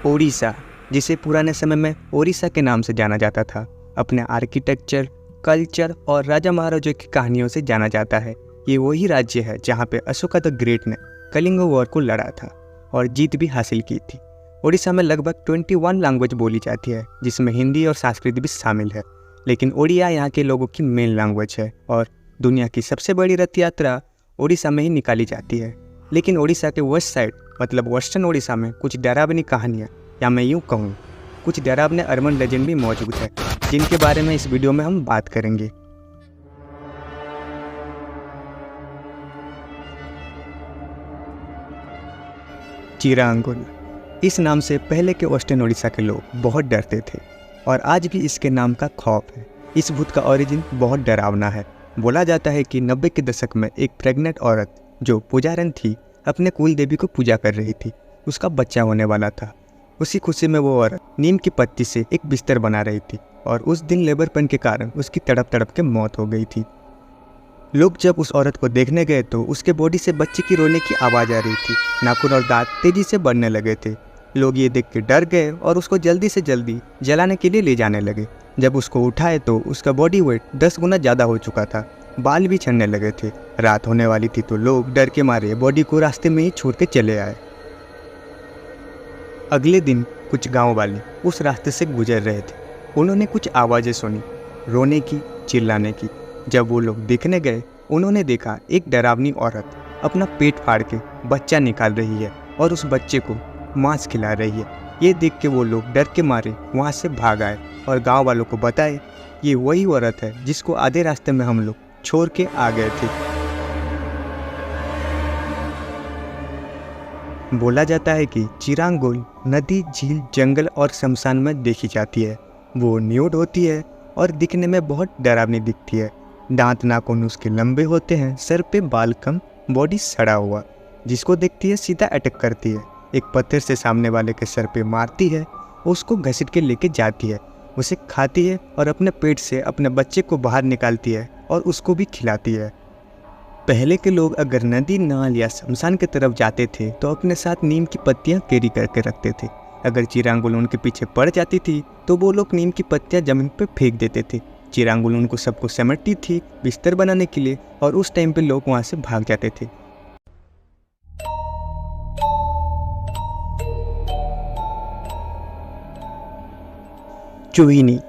ओडिशा, जिसे पुराने समय में ओडिशा के नाम से जाना जाता था, अपने आर्किटेक्चर, कल्चर और राजा महाराजों की कहानियों से जाना जाता है। ये वही राज्य है जहाँ पे अशोका द ग्रेट ने कलिंग वॉर को लड़ा था और जीत भी हासिल की थी। ओडिशा में लगभग 21 लैंग्वेज बोली जाती है, जिसमें हिंदी और संस्कृत भी शामिल है, लेकिन ओडिया यहाँ के लोगों की मेन लैंग्वेज है और दुनिया की सबसे बड़ी रथ यात्रा ओडिशा में ही निकाली जाती है। लेकिन ओडिशा के वेस्ट साइड मतलब वेस्टर्न ओडिशा में कुछ डरावनी कहानियाँ, या मैं यूँ कहूँ कुछ डरावने अर्बन लेजेंड भी मौजूद है, जिनके बारे में इस वीडियो में हम बात करेंगे। चिरांगुल, इस नाम से पहले के वेस्टर्न ओडिशा के लोग बहुत डरते थे और आज भी इसके नाम का खौफ है। इस भूत का ओरिजिन बहुत डरावना है। बोला जाता है कि 90 के दशक में एक प्रेग्नेंट औरत जो पुजारन थी अपने कुल देवी को पूजा कर रही थी। उसका बच्चा होने वाला था। उसी खुशी में वो औरत नीम की पत्ती से एक बिस्तर बना रही थी और उस दिन लेबर पेन के कारण उसकी तड़प तड़प के मौत हो गई थी। लोग जब उस औरत को देखने गए तो उसके बॉडी से बच्चे की रोने की आवाज़ आ रही थी। नाखून और दांत तेजी से बढ़ने लगे थे। लोग ये देख के डर गए और उसको जल्दी से जल्दी जलाने के लिए ले जाने लगे। जब उसको उठाए तो उसका बॉडी वेट 10 गुना ज़्यादा हो चुका था। बाल भी झड़ने लगे थे। रात होने वाली थी तो लोग डर के मारे बॉडी को रास्ते में ही छोड़ के चले आए। अगले दिन कुछ गांव वाले उस रास्ते से गुजर रहे थे। उन्होंने कुछ आवाज़ें सुनी, रोने की, चिल्लाने की। जब वो लोग देखने गए, उन्होंने देखा एक डरावनी औरत अपना पेट फाड़ के बच्चा निकाल रही है और उस बच्चे को मांस खिला रही है। ये देख के वो लोग डर के मारे वहाँ से भाग आए और गांव वालों को बताए ये वही औरत है जिसको आधे रास्ते में हम लोग छोड़ के आ गए थे। बोला जाता है कि चिरांगुल नदी, झील, जंगल और शमशान में देखी जाती है। वो न्यूड होती है और दिखने में बहुत डरावनी दिखती है। दांत, नाखून उसके लंबे होते हैं, सर पे बाल कम, बॉडी सड़ा हुआ। जिसको देखती है सीधा अटैक करती है। एक पत्थर से सामने वाले के सर पे मारती है, उसको घसीट के लेके जाती है, उसे खाती है और अपने पेट से अपने बच्चे को बाहर निकालती है और उसको भी खिलाती है। पहले के लोग अगर नदी, नाल या शमशान की तरफ जाते थे तो अपने साथ नीम की पत्तियां कैरी करके रखते थे। अगर चिरांगुल उनके पीछे पड़ जाती थी तो वो लोग नीम की पत्तियां जमीन पर फेंक देते थे। चिरांगुल उनको सबको समेटती थी बिस्तर बनाने के लिए और उस टाइम पे लोग वहाँ से भाग जाते थे। चूहिनी,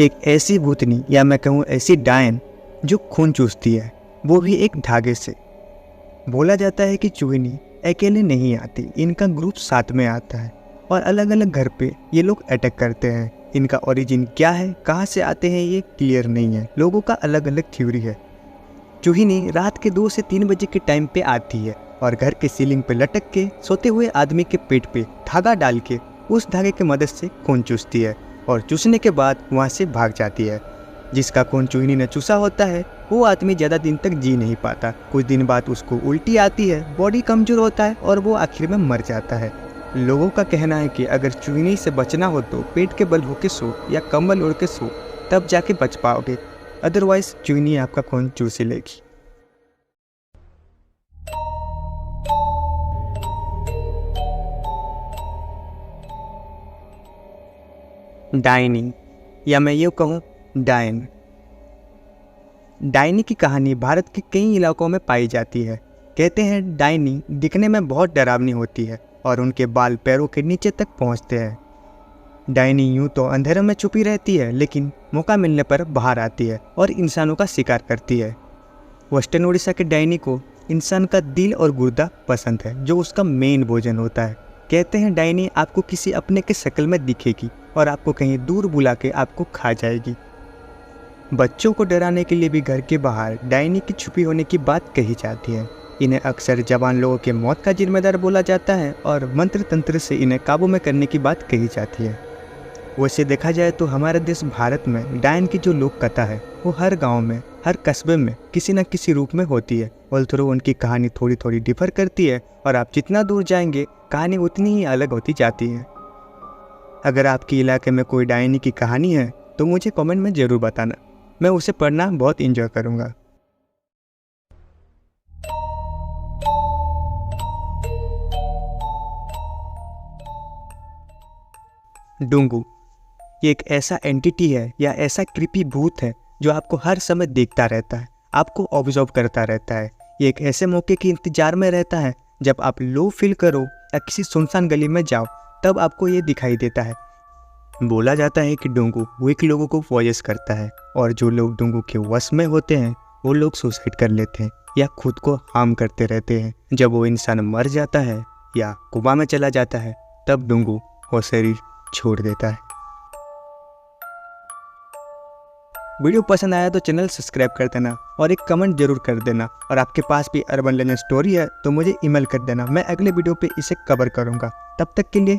एक ऐसी भूतनी या मैं कहूँ ऐसी डायन जो खून चूसती है, वो भी एक धागे से। बोला जाता है कि चूहिनी अकेले नहीं आती, इनका ग्रुप साथ में आता है और अलग अलग घर पे ये लोग अटैक करते हैं। इनका ओरिजिन क्या है, कहाँ से आते हैं, ये क्लियर नहीं है। लोगों का अलग अलग थ्योरी है। चूहिनी रात के 2 से 3 बजे के टाइम पे आती है और घर के सीलिंग पे लटक के सोते हुए आदमी के पेट पे धागा डाल के उस धागे की मदद से खून चूसती है और चूसने के बाद वहाँ से भाग जाती है। जिसका खून चूहिनी ने चूसा होता है वो आदमी ज़्यादा दिन तक जी नहीं पाता। कुछ दिन बाद उसको उल्टी आती है, बॉडी कमज़ोर होता है और वो आखिर में मर जाता है। लोगों का कहना है कि अगर चूहिनी से बचना हो तो पेट के बल होके सो या कंबल ओढ़ के सो, तब जाके बच पाओगे, अदरवाइज चूहिनी आपका खून चूस ही लेगी। डायनी, या मैं यूँ कहूँ डायन। डायनी की कहानी भारत के कई इलाकों में पाई जाती है। कहते हैं डायनी दिखने में बहुत डरावनी होती है और उनके बाल पैरों के नीचे तक पहुंचते हैं। डायनी यूं तो अंधेरे में छुपी रहती है, लेकिन मौका मिलने पर बाहर आती है और इंसानों का शिकार करती है। वेस्टर्न उड़ीसा के डायनी को इंसान का दिल और गुर्दा पसंद है, जो उसका मेन भोजन होता है। कहते हैं डायनी आपको किसी अपने के शक्ल में दिखेगी और आपको कहीं दूर बुला के आपको खा जाएगी। बच्चों को डराने के लिए भी घर के बाहर डायनी की छुपी होने की बात कही जाती है। इन्हें अक्सर जवान लोगों के मौत का जिम्मेदार बोला जाता है और मंत्र तंत्र से इन्हें काबू में करने की बात कही जाती है। वैसे देखा जाए तो हमारे देश भारत में डायन की जो लोक कथा है वो हर गांव में, हर कस्बे में किसी न किसी रूप में होती है। ऑल्थरो उनकी कहानी थोड़ी थोड़ी डिफर करती है और आप जितना दूर जाएंगे कहानी उतनी ही अलग होती जाती है। अगर आपके इलाके में कोई डायनी की कहानी है तो मुझे कमेंट में ज़रूर बताना, मैं उसे पढ़ना बहुत इंजॉय करूँगा। डोंगू ये एक ऐसा एंटिटी है या ऐसा क्रीपी भूत है जो आपको हर समय देखता रहता है, आपको ऑब्जर्व करता रहता है। ये एक ऐसे मौके के इंतजार में रहता है जब आप लो फील करो या किसी सुनसान गली में जाओ, तब आपको ये दिखाई देता है। बोला जाता है कि डोंगू वीक लोगों को वॉयस करता है और जो लोग डोंगू के वश में होते हैं वो लोग सुसाइड कर लेते हैं या खुद को हार्म करते रहते हैं। जब वो इंसान मर जाता है या कुआं में चला जाता है तब डोंगू वो शरीर छोड़ देता है। वीडियो पसंद आया तो चैनल सब्सक्राइब कर देना और एक कमेंट जरूर कर देना। और आपके पास भी अर्बन लेजेंड स्टोरी है तो मुझे ईमेल कर देना, मैं अगले वीडियो पे इसे कवर करूँगा। तब तक के लिए